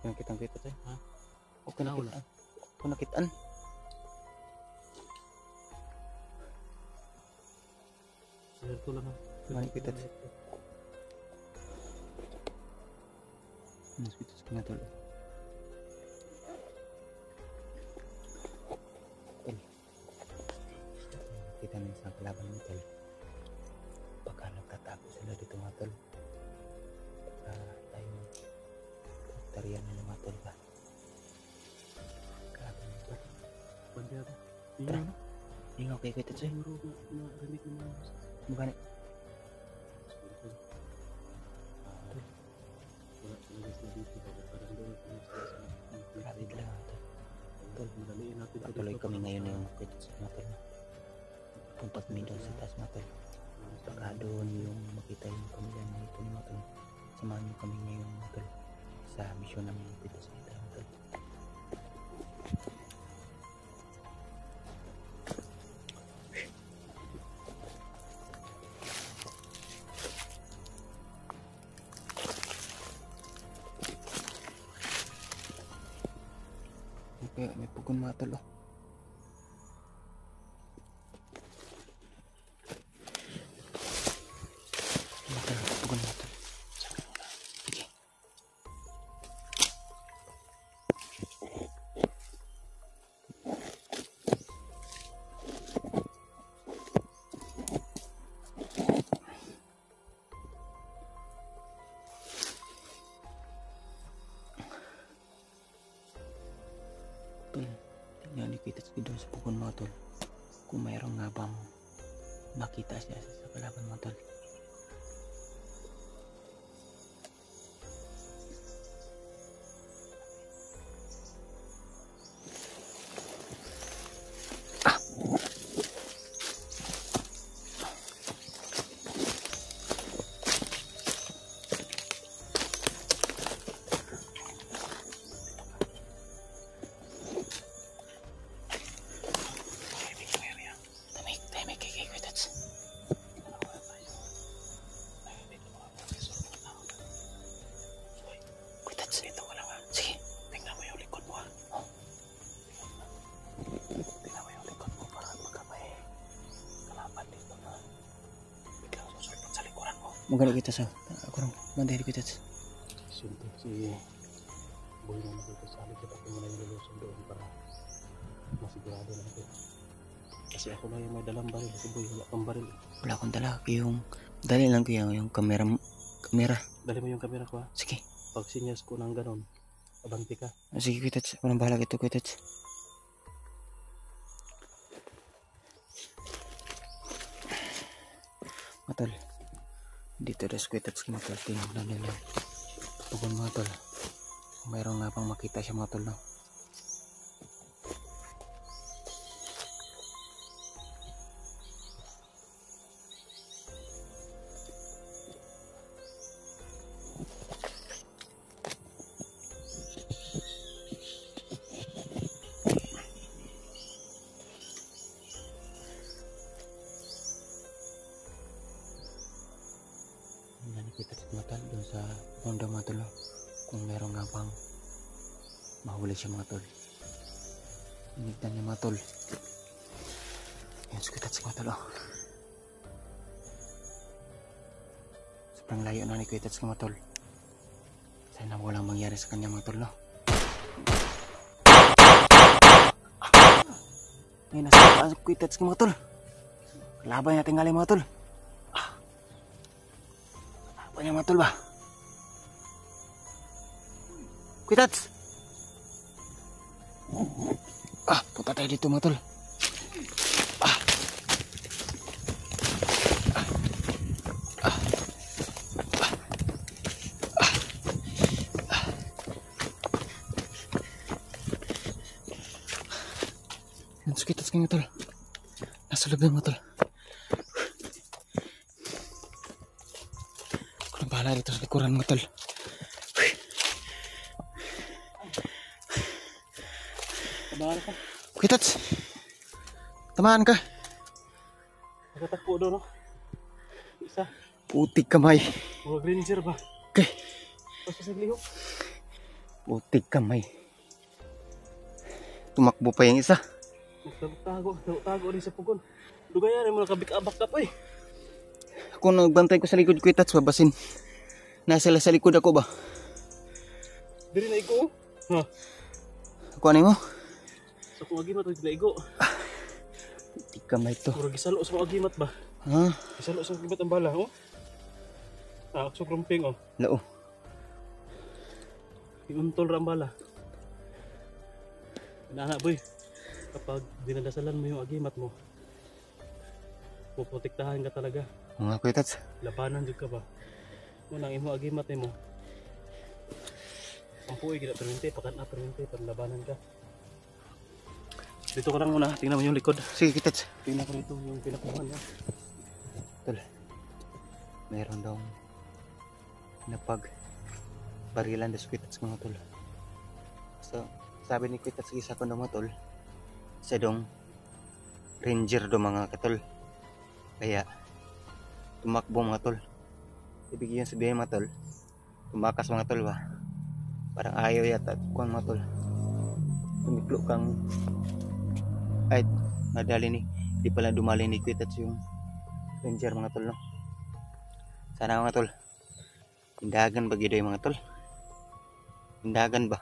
Nakita tayo. Ha? Okay na kitaan. Okay na kitaan. Share ko lang ha. Nakita tayo. Nakita sa kanya tol. Kita niyo sa kalaban mo tol. Baka nagtatago sila dito mga tol. Tayo tarihan na mga tol ba. Kalaban mo tol. Bandi ako. Tara. Ingaw kayo kita siya. Rinig naman. Magkano? Wala talaga sila dito. Parang doon. Grabe lang tol. Tol, madaliin natin. Patuloy kami ngayon yung kita sa mga tol. Punta kami doon sa taas mga tol. Baka doon yung makita yung pamilya na ito mga tol. Samahan nyo kami ngayon mga tol. Sa misyon namin dito sa ito mga tol. Okay, may pugon mga tol oh. Tol, tingnan ni kita doon sa pukon mga tol kung mayroong nga bang makita siya sa kalaban mga tol. Maganda kita sa kurang mandiri kita. Suntok si Boy na nagkasali kita kung muna yung lulusong doon para masigurado natin. Kasi ako na yung may dalang baril. Si Boy wala pang baril. Wala akong dala. Yung dali lang ko yung kamera. Dali mo yung kamera ko ha. Sige. Pag sinyas ko ng ganon, abanti ka. Sige kita. Walang bahala kita kita. Matol. Dito res kita sa mga tol. Tingnan nila. Tugon mga tol. Mayroong nga pang makita siya mga tol no. Kita sa mga tol doon sa banda mga tol kung meron nga pang mahuli siya mga tol. Inigdan niya mga tol. Yan kita sa mga tol sobrang layo na ni kita sa mga tol. Sana walang mangyari sa kanya mga tol no. Ngayon nasa kita sa mga tol. Laban natin ngali mga tol. Apa yang matul bah? Kuitats. Punta tayo dito matul. Kuitats kayo matul. Nasa loob ng matul. Bahala dito sa likuran mga tol. Tamaan ka. Kuitats. Tamaan ka. Nakatakbo doon no. Isa. Putik kamay. Mga ranger ba? Okay. Basta sa lihok. Butik kamay. Tumakbo pa yung isa. Tago rin sa pugon. Dugayan mo nakabik-abak na po eh. Ako nagbantay ko sa likod ko itats babasin. Nasa sa likod ako ba? Diri na igo. Ha. Ako ano mo? Sa kong agimat na igo. Butik kamay to. Murag gisalo sa kong agimat ba? Ha? Gisalo sa kong agimat ang bala, oh. Akso krumping, oh. Lao. Iuntol ra ang bala. Inaanak boy. Kapag dinadasalan mo yung agimat mo, puprotektahan ka talaga. Mga ko itats. Labanan jud ka ba? Unang imo agimat nimo. Ang puoy gina permente, panlabanan ka. Dito ka lang muna, tingnan mo yung likod. Sige itats. Tingnan ko dito yung pinakuhan niya. Tol. Meron daw napag barilan des Quitats mga tol. So, sabi ni Quitats isa ko mga tol, sa dong ranger do mga katol. Kaya tumakbo mga tol. Ibig yan sabihin mga tol, tumakas mga tol ba? Parang ayaw yata kuang mga tol. Tumiklo kang ay madali ni di pala dumali ni Quitats yung ranger mga tol no. Sana mga tol hindagan ba gyud mga tol? Hindagan ba?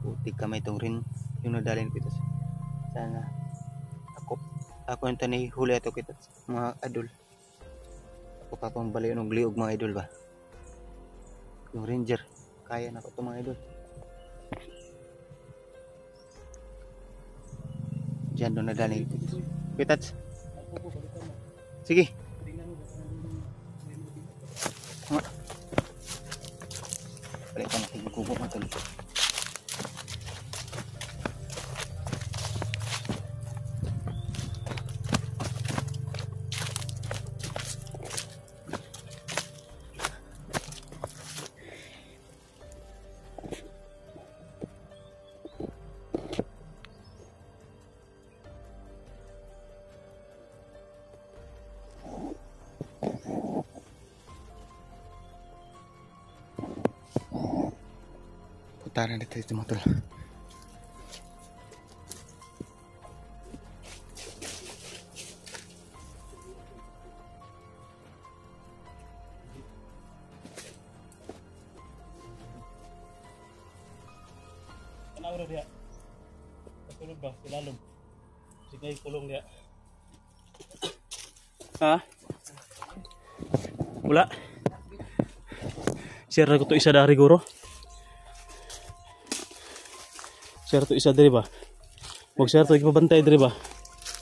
Putik kamay itong rin yung nadalhin ko ito. Sana ako yung tanay huli ito kita mga idol. Ako pa pang balayo ng liog mga idol ba? Yung ranger kaya na ko ito mga idol. Diyan doon nadalhin ko ito. Kitats. Sige. Balik ka natin magkubo mga tol. Putaran dito ito mga tol. Ano dia? Tulog ba? Silalom. Sige, kulong dia. Ha? Wala. Share ko to isa dari guro. Share to isa dari ba? Wag share to ipabantay dari ba?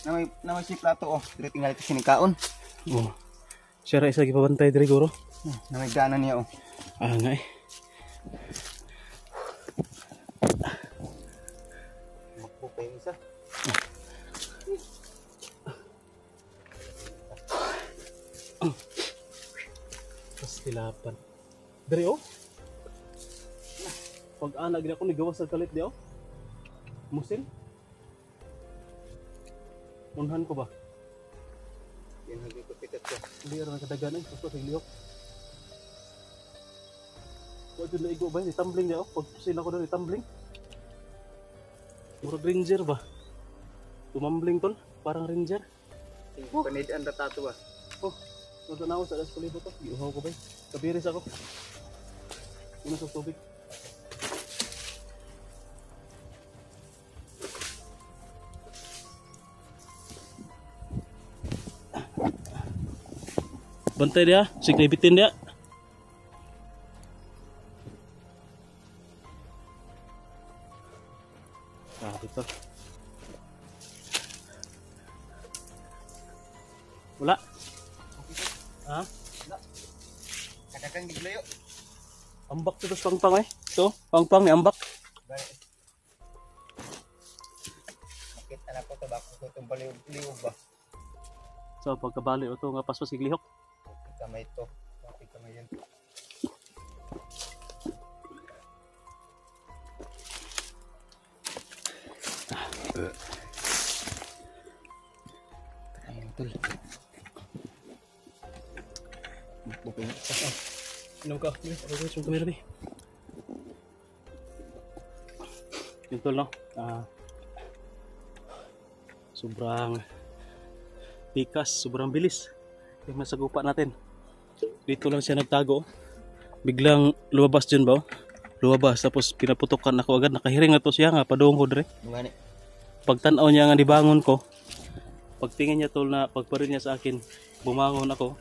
Na may si plato oh, dire tinggal ito sinikaon. Oh. Share isa ipabantay dari guro. Na may gana niya oh. Ah nga eh. Makpo pa yung isa. Tilapan. Dari oh. Pag anak gina ko ni gawas sa kalit di oh. Musin. Unhan ko ba? Yan hagi ko pitat ko. Hindi ra kadagan eh. Gusto sa lihok. Wala na igo ba? Ni-tumbling di oh. Pag sila ko na ni-tumbling. Murag ranger ba? Tumambling tol. Parang ranger. Panidaan na tato ba? Oh. Nasa nawas sa alas kulibo to. Iuhaw ko ba? Kabiris ako. Una sa tubig. Bantay dia, siklibitin dia. Ah, dito. Wala. Ha? Kadakan gidlayo. Ambak to pangpang eh. To, pangpang ni ambak. Bakit anak ko tabako ko itong baliw ba? So pagkabali o to nga paspas iglihok. Kamay to. Bakit kamay yan? Ayun tol. Inom ka. Ako yung kamera ni. Yun tol, no? Sobrang tikas, sobrang bilis yung masagupa natin. Dito lang siya nagtago. Biglang lumabas dyan ba? Lumabas, tapos pinaputokan ako agad. Nakahiring na to siya nga, padung ko dre. Gani. Pagtanaw niya nga, dibangon ko. Pagtingin niya tol na pagparil niya sa akin, bumangon ako.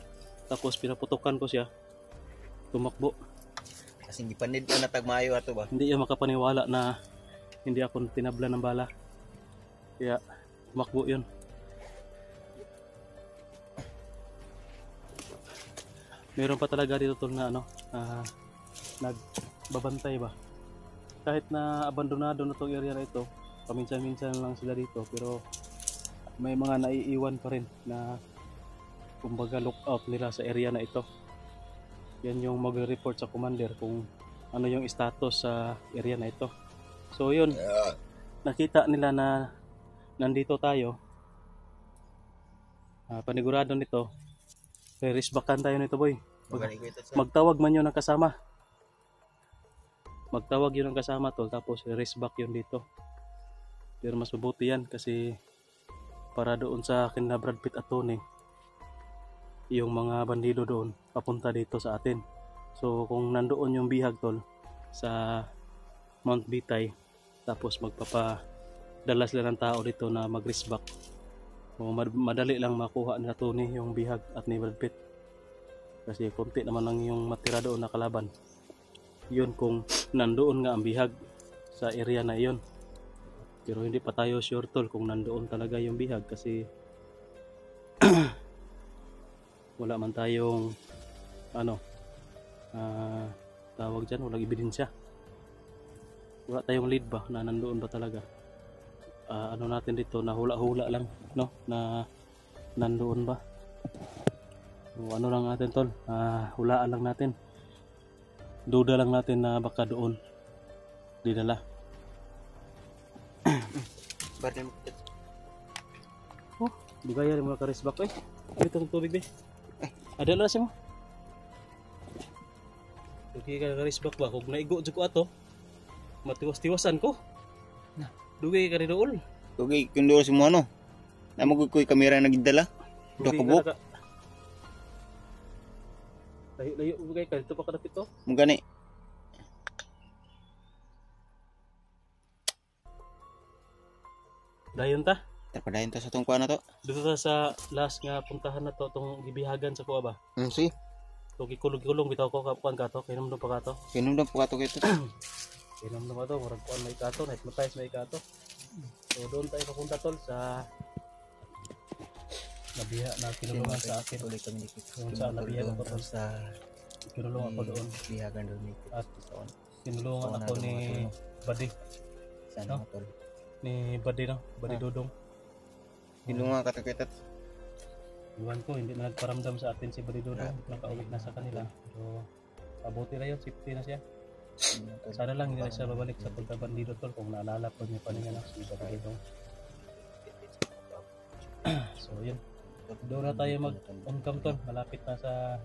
Tapos pinaputokan ko siya. Tumakbo. Kasi hindi pa need na natagmayo ato ba? Hindi niya makapaniwala na hindi ako tinabla ng bala. Kaya tumakbo yun. Meron pa talaga dito tol na nagbabantay ba. Kahit na abandonado na tong area na ito, paminsan-minsan lang sila dito, pero may mga naiiwan pa rin na kumbaga lookout nila sa area na ito. Yan yung mag-report sa commander kung ano yung status sa area na ito. So yun, nakita nila na nandito tayo. Panigurado nito, risbakan tayo nito boy. Magtawag man yun ng kasama. Magtawag yun ng kasama tol, tapos race back yun dito. Pero mas mabuti yan kasi para doon sa akin na Brad Pitt at Tony, yung mga bandido doon papunta dito sa atin. So kung nandoon yung bihag tol sa Mount Bitay, tapos magpapadala sila ng tao dito na mag-race back, o madali lang makuha nila Tony yung bihag at ni Brad Pitt. Kasi konti naman lang yung matira doon na kalaban. Yun kung nandoon nga ang bihag sa area na iyon. Pero hindi pa tayo sure tol kung nandoon talaga yung bihag kasi wala man tayong tawag dyan, walang ebidensya. Wala tayong lead ba na nandoon ba talaga. Natin dito na hula-hula lang, no, na nandoon ba. So, lang natin tol, hulaan lang natin. Duda lang natin na baka doon dinala. Oh, bigaya rin mga karisbak eh. Ito ang tubig eh. Ada na siya mo. Dugay ka karisbak ba? Kung naigo dyan ko ato, matiwas-tiwasan ko. Dugay ka rin doon. Dugay, kung doon si mo namagod ko yung kamera na nagdala. Dua ka buhok. Layo bugay ka, dito pa kadapit to. Mugani. Dayon ta. Tapadayon ta sa tong kuha na to. Dito ta sa last nga puntahan na to, tong gibihagan sa kuha ba? Sige. So gikulog-kulong bitaw ko kapuan ka to, kinumdum pa ka to. Kinumdum pa ka to kito. Kinumdum pa to, murag kuan may ka to, na-hypnotize may ka to. So doon tayo papunta tol sa nabiha na kinulungan sa akin. Tuloy kami dikit. Kung saan nabiha ko tol sa kinulungan ako doon. Bihagan doon dito. At kinulungan ako ni Buddy. Sana tol. Ni Buddy no, Buddy Dudong. Kinulungan ka to kito. Iwan ko, hindi na nagparamdam sa atin si Buddy Dudong. Nakauwi na sa kanila. So, pabuti na yun, safety na siya. Sana lang hindi na siya babalik sa pagkabandido tol kung naalala ko niya pa niya na si Buddy Dudong. So, yun. Doon na tayo mag-on-cam tol. Malapit na sa